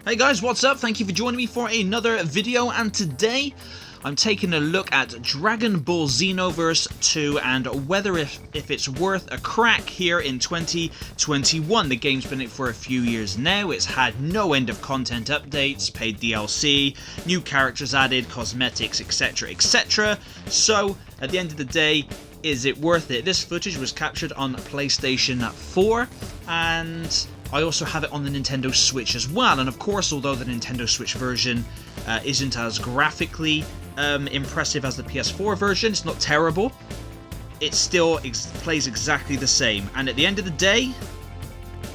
Hey guys, what's up? Thank you for joining me for another video, and today I'm taking a look at Dragonball Xenoverse 2 and whether if it's worth a crack here in 2021. The game's been out for a few years now. It's had no end of content updates, paid DLC, new characters added, cosmetics, etc, etc. So, at the end of the day, is it worth it? This footage was captured on PlayStation 4 and I also have it on the Nintendo Switch as well, and of course, although the Nintendo Switch version isn't as graphically impressive as the PS4 version, it's not terrible, it still plays exactly the same. And at the end of the day,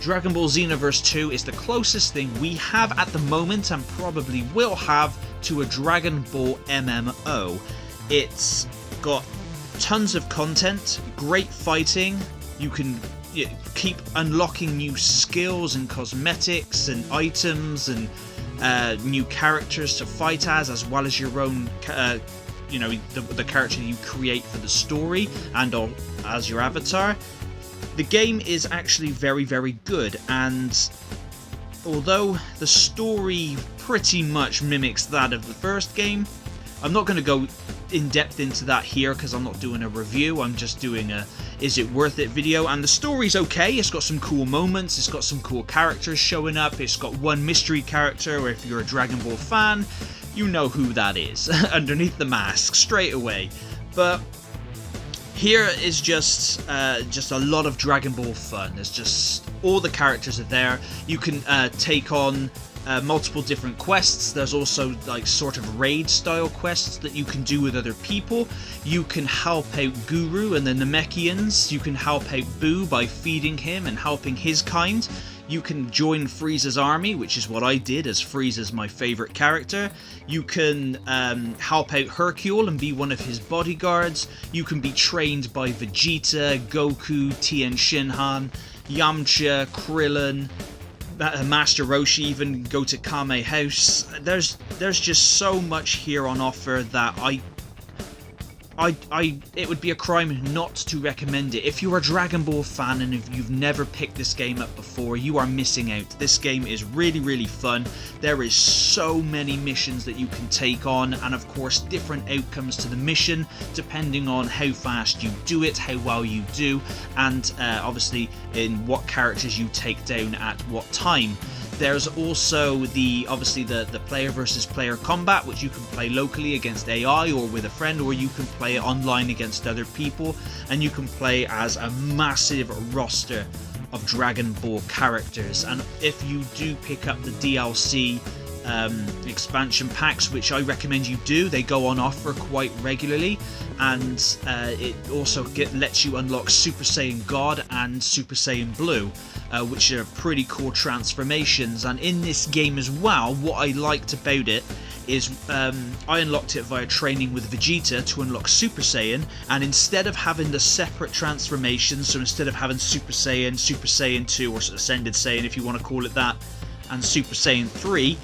Dragonball Xenoverse 2 is the closest thing we have at the moment, and probably will have, to a Dragon Ball MMO. It's got tons of content, great fighting, you can keep unlocking new skills and cosmetics and items and new characters to fight as well as your own, the character you create for the story and as your avatar. The game is actually very, very good, and although the story pretty much mimics that of the first game, I'm not going to go in depth into that here because I'm not doing a review, I'm just doing a is it worth it video. And the story's okay, it's got some cool moments, it's got some cool characters showing up, it's got one mystery character where if you're a Dragon Ball fan, you know who that is underneath the mask straight away. But here is just a lot of Dragon Ball fun. There's just all the characters are there. You can take on multiple different quests. There's also like sort of raid style quests that you can do with other people. You can help out Guru and the Namekians. You can help out Boo by feeding him and helping his kind. You can join Frieza'S army, which is what I did, as Frieza'S my favourite character. You can help out Hercule and be one of his bodyguards. You can be trained by Vegeta, Goku, Tien Shinhan, Yamcha, Krillin, Master Roshi, even go to Kame House. There's just so much here on offer that it would be a crime not to recommend it. If you're a Dragon Ball fan and if you've never picked this game up before, you are missing out. This game is really, really fun. There is so many missions that you can take on, and of course different outcomes to the mission depending on how fast you do it, how well you do, and obviously in what characters you take down at what time. There's also the player versus player combat, which you can play locally against AI or with a friend, or you can play online against other people, and you can play as a massive roster of Dragon Ball characters. And if you do pick up the DLC expansion packs, which I recommend you do, they go on offer quite regularly, and it also lets you unlock Super Saiyan God and Super Saiyan Blue, which are pretty cool transformations. And in this game as well, what I liked about it is I unlocked it via training with Vegeta to unlock Super Saiyan, and instead of having the separate transformations, so instead of having Super Saiyan 2, or Ascended Saiyan if you want to call it that, and Super Saiyan 3,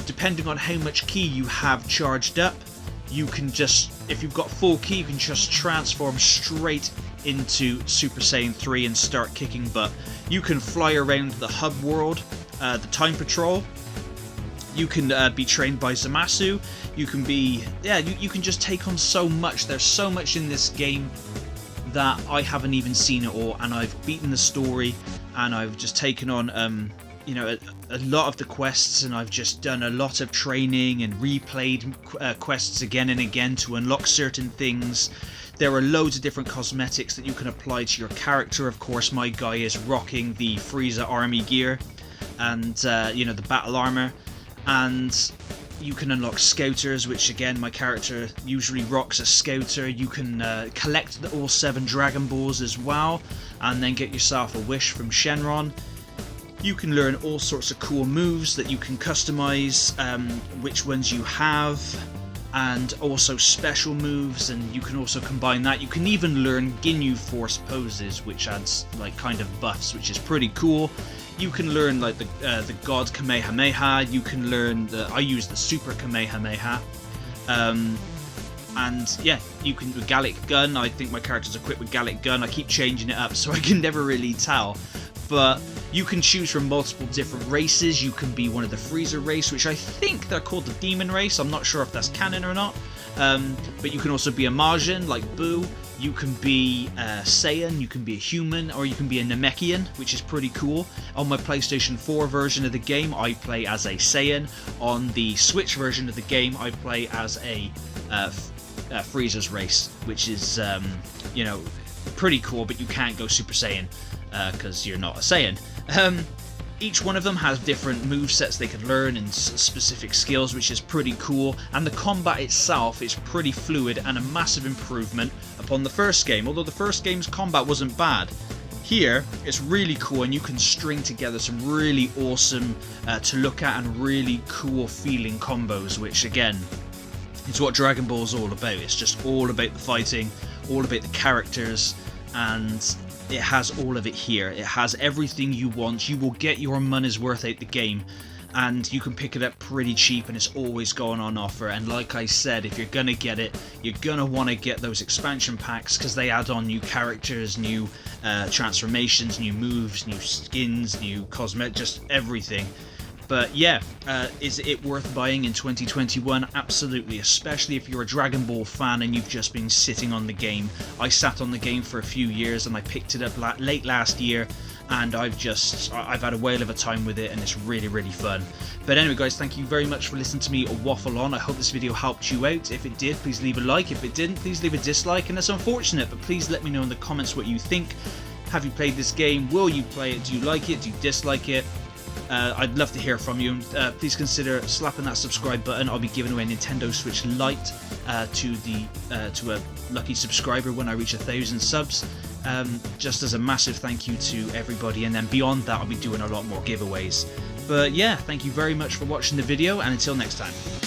depending on how much ki you have charged up, you can just, if you've got full ki, you can just transform straight into Super Saiyan 3 and start kicking butt. You can fly around the hub world, the Time Patrol. You can be trained by Zamasu. You can be, you can just take on so much. There's so much in this game that I haven't even seen it all, and I've beaten the story, and I've just taken on a lot of the quests, and I've just done a lot of training and replayed quests again and again to unlock certain things. There are loads of different cosmetics that you can apply to your character. Of course, my guy is rocking the Frieza army gear and the battle armor, and you can unlock Scouters, which again my character usually rocks a Scouter. You can collect all 7 Dragon Balls as well, and then get yourself a wish from Shenron. You can learn all sorts of cool moves that you can customize, which ones you have, and also special moves, and you can also combine that. You can even learn Ginyu Force poses, which adds like kind of buffs, which is pretty cool. You can learn like the God Kamehameha. You can learn I use the Super Kamehameha, and yeah, you can do Gallic Gun. I think my character's equipped with Gallic Gun. I keep changing it up, so I can never really tell. but you can choose from multiple different races. You can be one of the Frieza race, which I think they're called the Demon race. I'm not sure if that's canon or not. But you can also be a Majin, like Boo. You can be a Saiyan, you can be a human, or you can be a Namekian, which is pretty cool. On my PlayStation 4 version of the game, I play as a Saiyan. On the Switch version of the game, I play as a Frieza'S race, which is, you know, pretty cool, but you can't go Super Saiyan because you're not a Saiyan. Each one of them has different movesets they can learn and specific skills, which is pretty cool, and the combat itself is pretty fluid and a massive improvement upon the first game, although the first game's combat wasn't bad. Here, it's really cool, and you can string together some really awesome to look at and really cool feeling combos, which again, is what Dragon Ball is all about. It's just all about the fighting, all about the characters, and it has all of it here. It has everything you want. You will get your money's worth out the game, and you can pick it up pretty cheap, and it's always going on offer. And like I said, if you're gonna get it, you're gonna want to get those expansion packs, because they add on new characters, new transformations, new moves, new skins, new cosmetics, just everything. But yeah, is it worth buying in 2021? Absolutely, especially if you're a Dragon Ball fan and you've just been sitting on the game. I sat on the game for a few years and I picked it up late last year, and I've had a whale of a time with it, and it's really, really fun. But anyway guys, thank you very much for listening to me waffle on. I hope this video helped you out. If it did, please leave a like. If it didn't, please leave a dislike, and it's unfortunate, but please let me know in the comments what you think. Have you played this game? Will you play it? Do you like it? Do you dislike it? I'd love to hear from you. Please consider slapping that subscribe button. I'll be giving away a Nintendo Switch Lite to a lucky subscriber when I reach 1,000 subs. Just as a massive thank you to everybody, and then beyond that I'll be doing a lot more giveaways. But yeah, thank you very much for watching the video, and until next time.